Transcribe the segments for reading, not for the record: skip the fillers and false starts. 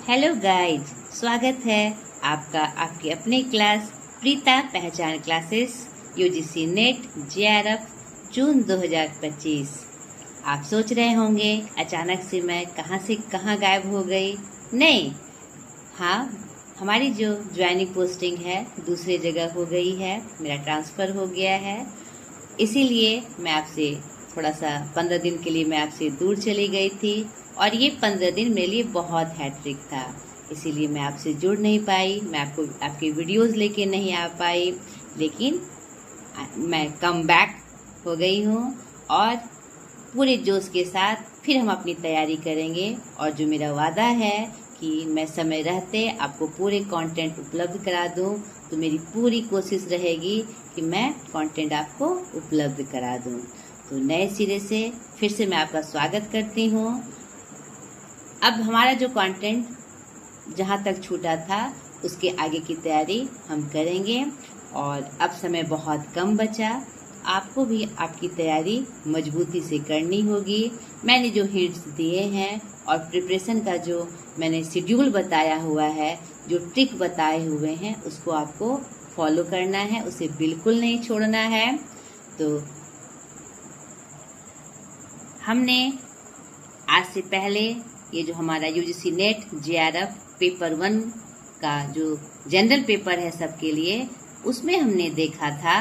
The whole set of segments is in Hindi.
हेलो गाइज, स्वागत है आपका आपके अपने क्लास प्रीता पहचान क्लासेस यूजीसी नेट जेआरएफ जून 2025। आप सोच रहे होंगे अचानक से कहाँ गायब हो गई। नहीं, हाँ, हमारी जो ज्वाइनिंग पोस्टिंग है दूसरी जगह हो गई है, मेरा ट्रांसफ़र हो गया है। इसीलिए मैं आपसे थोड़ा सा 15 दिन के लिए मैं आपसे दूर चली गई थी और ये 15 दिन मेरे लिए बहुत हैट्रिक था। इसीलिए मैं आपसे जुड़ नहीं पाई, मैं आपकी वीडियोस लेके नहीं आ पाई, लेकिन मैं कम बैक हो गई हूँ और पूरे जोश के साथ फिर हम अपनी तैयारी करेंगे। और जो मेरा वादा है कि मैं समय रहते आपको पूरे कंटेंट उपलब्ध करा दूं, तो मेरी पूरी कोशिश रहेगी कि मैं कंटेंट आपको उपलब्ध करा दूं। तो नए सिरे से फिर से मैं आपका स्वागत करती हूं। अब हमारा जो कंटेंट जहां तक छूटा था उसके आगे की तैयारी हम करेंगे और अब समय बहुत कम बचा। आपको भी आपकी तैयारी मजबूती से करनी होगी। मैंने जो हिंट्स दिए हैं और प्रिपरेशन का जो मैंने शेड्यूल बताया हुआ है, जो ट्रिक बताए हुए हैं, उसको आपको फॉलो करना है, उसे बिल्कुल नहीं छोड़ना है। तो हमने आज से पहले ये जो हमारा यूजीसी नेट जेआरएफ पेपर 1 का जो जनरल पेपर है सबके लिए, उसमें हमने देखा था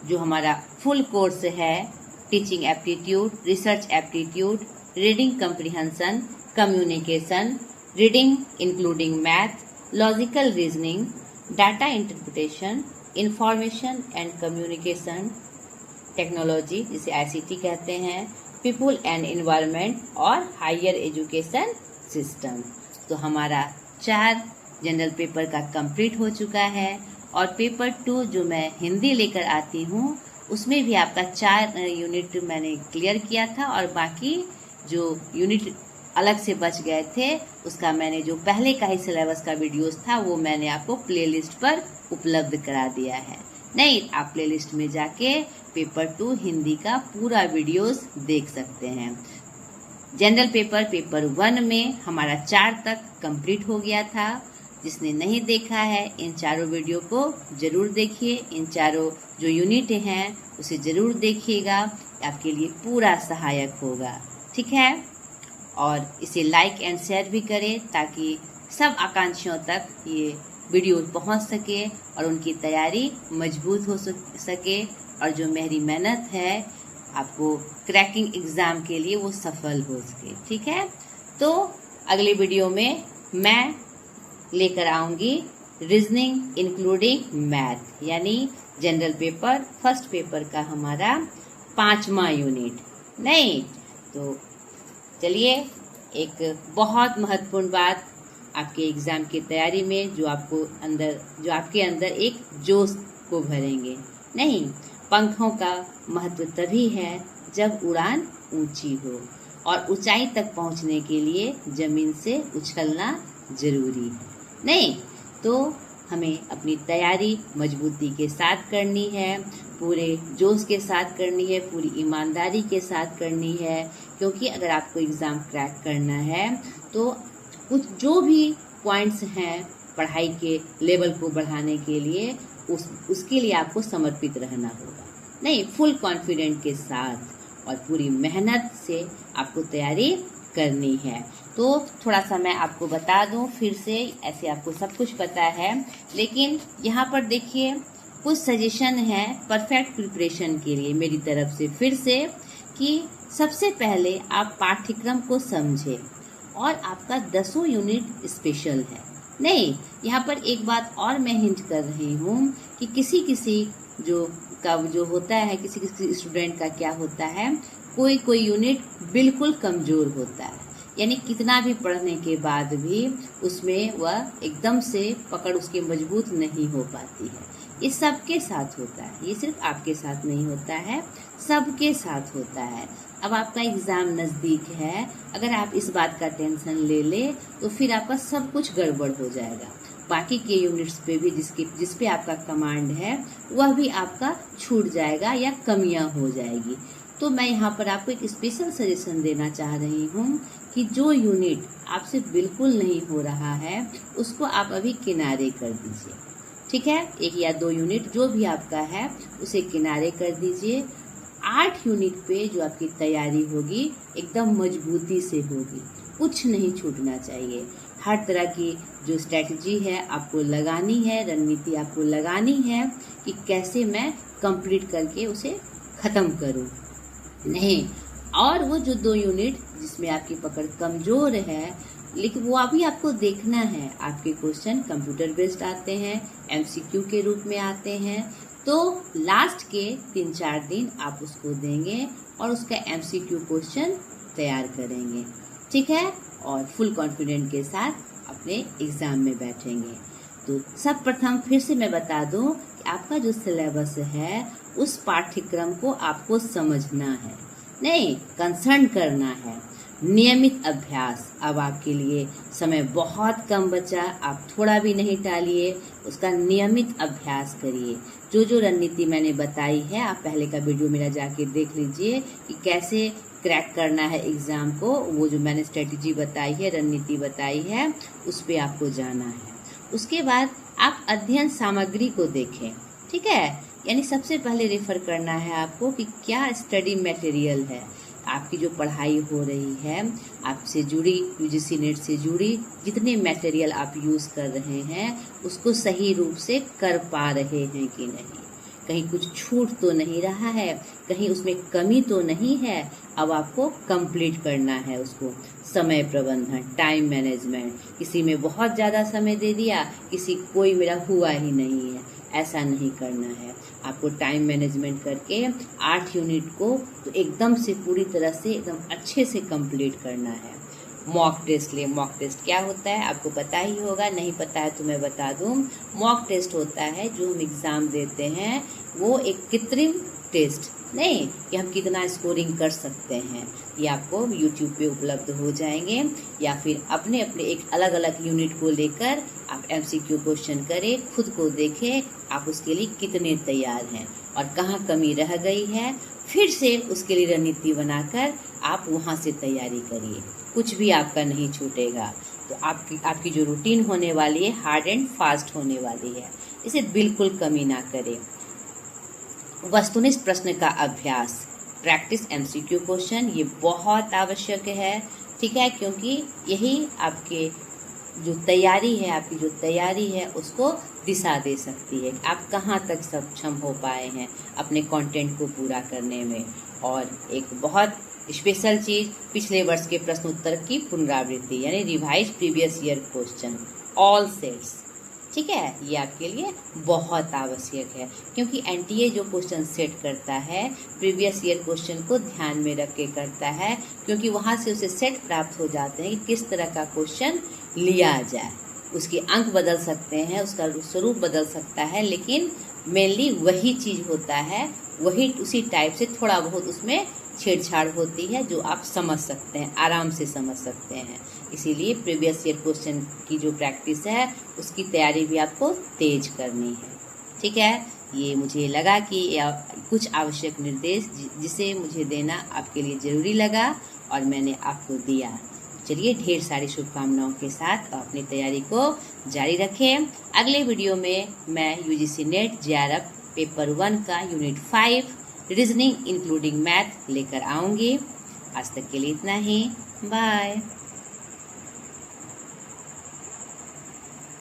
जो हमारा फुल कोर्स है teaching aptitude, research aptitude, reading comprehension, communication, reading including math, logical reasoning, data interpretation, information and communication technology जिसे आईसीटी कहते हैं, पीपुल एंड एनवायरनमेंट और हायर एजुकेशन सिस्टम। तो हमारा 4 जनरल पेपर का कंप्लीट हो चुका है और पेपर 2 जो मैं हिंदी लेकर आती हूँ उसमें भी आपका 4 यूनिट मैंने क्लियर किया था और बाकी जो यूनिट अलग से बच गए थे उसका मैंने जो पहले का ही सिलेबस का वीडियोस था वो मैंने आपको प्लेलिस्ट पर उपलब्ध करा दिया है। नहीं, आप प्लेलिस्ट में जाके पेपर 2 हिंदी का पूरा वीडियोस देख सकते हैं। जनरल पेपर 1 में हमारा 4 तक कंप्लीट हो गया था। जिसने नहीं देखा है इन चारों वीडियो को जरूर देखिए, इन चारों जो यूनिट हैं उसे जरूर देखिएगा, आपके लिए पूरा सहायक होगा। ठीक है, और इसे लाइक एंड शेयर भी करें ताकि सब आकांक्षियों तक ये वीडियो पहुंच सके और उनकी तैयारी मजबूत हो सके और जो मेरी मेहनत है आपको क्रैकिंग एग्ज़ाम के लिए वो सफल हो सके। ठीक है, तो अगले वीडियो में मैं लेकर आऊंगी रीजनिंग इंक्लूडिंग मैथ, यानी जनरल पेपर फर्स्ट पेपर का हमारा 5वां यूनिट। नहीं तो चलिए, एक बहुत महत्वपूर्ण बात आपके एग्ज़ाम की तैयारी में जो आपके अंदर एक जोश को भरेंगे। नहीं, पंखों का महत्व तभी है जब उड़ान ऊंची हो और ऊंचाई तक पहुंचने के लिए जमीन से उछलना जरूरी है। नहीं तो हमें अपनी तैयारी मजबूती के साथ करनी है, पूरे जोश के साथ करनी है, पूरी ईमानदारी के साथ करनी है, क्योंकि अगर आपको एग्ज़ाम क्रैक करना है तो कुछ जो भी पॉइंट्स हैं पढ़ाई के लेवल को बढ़ाने के लिए उसके लिए आपको समर्पित रहना होगा। नहीं, फुल कॉन्फिडेंट के साथ और पूरी मेहनत से आपको तैयारी करनी है। तो थोड़ा सा मैं आपको बता दूं फिर से, ऐसे आपको सब कुछ पता है, लेकिन यहाँ पर देखिए कुछ सजेशन है परफेक्ट प्रिपरेशन के लिए मेरी तरफ से फिर से, कि सबसे पहले आप पाठ्यक्रम को समझें और आपका 10 यूनिट स्पेशल है। नहीं, यहाँ पर एक बात और मैं हिंट कर रही हूँ कि किसी जो होता है, किसी स्टूडेंट का क्या होता है, कोई यूनिट बिल्कुल कमजोर होता है, यानी कितना भी पढ़ने के बाद भी उसमें वह एकदम से पकड़ उसकी मजबूत नहीं हो पाती है। ये सबके साथ होता है, ये सिर्फ आपके साथ नहीं होता है, सबके साथ होता है। अब आपका एग्ज़ाम नज़दीक है, अगर आप इस बात का टेंशन ले तो फिर आपका सब कुछ गड़बड़ हो जाएगा। बाकी के यूनिट्स पे भी जिस पे आपका कमांड है वह भी आपका छूट जाएगा या कमियां हो जाएगी। तो मैं यहाँ पर आपको एक स्पेशल सजेशन देना चाह रही हूँ कि जो यूनिट आपसे बिल्कुल नहीं हो रहा है उसको आप अभी किनारे कर दीजिए। ठीक है, 1 या 2 यूनिट जो भी आपका है उसे किनारे कर दीजिए। 8 यूनिट पे जो आपकी तैयारी होगी एकदम मजबूती से होगी, कुछ नहीं छूटना चाहिए। हर तरह की जो स्ट्रेटजी है आपको लगानी है, रणनीति आपको लगानी है कि कैसे मैं कंप्लीट करके उसे ख़त्म करूं। नहीं, और वो जो 2 यूनिट जिसमें आपकी पकड़ कमज़ोर है, लेकिन वो अभी आपको देखना है। आपके क्वेश्चन कंप्यूटर बेस्ड आते हैं, MCQ के रूप में आते हैं, तो लास्ट के 3-4 दिन आप उसको देंगे और उसका MCQ क्वेश्चन तैयार करेंगे। ठीक है, और फुल कॉन्फिडेंट के साथ अपने एग्जाम में बैठेंगे। तो सब प्रथम फिर से मैं बता दूं कि आपका जो सिलेबस है उस पाठ्यक्रम को आपको समझना है, नहीं कंसर्न करना है। नियमित अभ्यास, अब आपके लिए समय बहुत कम बचा, आप थोड़ा भी नहीं टालिए, उसका नियमित अभ्यास करिए। जो जो रणनीति मैंने बताई है, आप पहले का वीडियो मेरा जाके देख लीजिए कि कैसे क्रैक करना है एग्जाम को। वो जो मैंने स्ट्रेटजी बताई है, रणनीति बताई है, उस पे आपको जाना है। उसके बाद आप अध्ययन सामग्री को देखें। ठीक है, यानी सबसे पहले रेफर करना है आपको कि क्या स्टडी मटेरियल है। आपकी जो पढ़ाई हो रही है, आपसे जुड़ी UGC नेट से जुड़ी जितने मटेरियल आप यूज़ कर रहे हैं उसको सही रूप से कर पा रहे हैं कि नहीं, कहीं कुछ छूट तो नहीं रहा है, कहीं उसमें कमी तो नहीं है। अब आपको कंप्लीट करना है उसको। समय प्रबंधन, टाइम मैनेजमेंट, किसी में बहुत ज़्यादा समय दे दिया, किसी कोई मेरा हुआ ही नहीं है, ऐसा नहीं करना है। आपको टाइम मैनेजमेंट करके 8 यूनिट को तो एकदम से पूरी तरह से एकदम अच्छे से कंप्लीट करना है। मॉक टेस्ट ले। मॉक टेस्ट क्या होता है आपको पता ही होगा, नहीं पता है तो मैं बता दूं। मॉक टेस्ट होता है जो हम एग्ज़ाम देते हैं, वो एक कृत्रिम टेस्ट नहीं कि हम कितना स्कोरिंग कर सकते हैं। ये आपको YouTube पे उपलब्ध हो जाएंगे, या फिर अपने अपने एक अलग अलग यूनिट को लेकर आप MCQ क्वेश्चन करें, खुद को देखें आप उसके लिए कितने तैयार हैं और कहाँ कमी रह गई है। फिर से उसके लिए रणनीति बनाकर आप वहाँ से तैयारी करिए, कुछ भी आपका नहीं छूटेगा। तो आपकी जो रूटीन होने वाली है हार्ड एंड फास्ट होने वाली है, इसे बिल्कुल कमी ना करें। वस्तुनिष्ठ प्रश्न का अभ्यास, प्रैक्टिस MCQ क्वेश्चन, ये बहुत आवश्यक है। ठीक है, क्योंकि यही आपके जो तैयारी है, आपकी जो तैयारी है उसको दिशा दे सकती है आप कहाँ तक सक्षम हो पाए हैं अपने कंटेंट को पूरा करने में। और एक बहुत स्पेशल चीज़, पिछले वर्ष के प्रश्न उत्तर की पुनरावृत्ति, यानी revise previous year question, all sets. ठीक है, ये आपके लिए बहुत आवश्यक है, क्योंकि NTA जो क्वेश्चन सेट करता है प्रीवियस ईयर क्वेश्चन को ध्यान में रख के करता है, क्योंकि वहाँ से उसे सेट प्राप्त हो जाते हैं कि किस तरह का क्वेश्चन लिया जाए। उसके अंक बदल सकते हैं, उसका स्वरूप बदल सकता है, लेकिन मेनली वही चीज़ होता है, वही उसी टाइप से थोड़ा बहुत उसमें छेड़छाड़ होती है जो आप समझ सकते हैं, आराम से समझ सकते हैं। इसीलिए प्रीवियस ईयर क्वेश्चन की जो प्रैक्टिस है उसकी तैयारी भी आपको तेज करनी है। ठीक है, ये मुझे लगा कि कुछ आवश्यक निर्देश जिसे मुझे देना आपके लिए ज़रूरी लगा और मैंने आपको दिया। चलिए, ढेर सारी शुभकामनाओं के साथ अपनी तैयारी को जारी रखें। अगले वीडियो में मैं UGC नेट JRF पेपर 1 का यूनिट 5 रीजनिंग इंक्लूडिंग मैथ लेकर आऊँगी। आज तक के लिए इतना ही, बाय।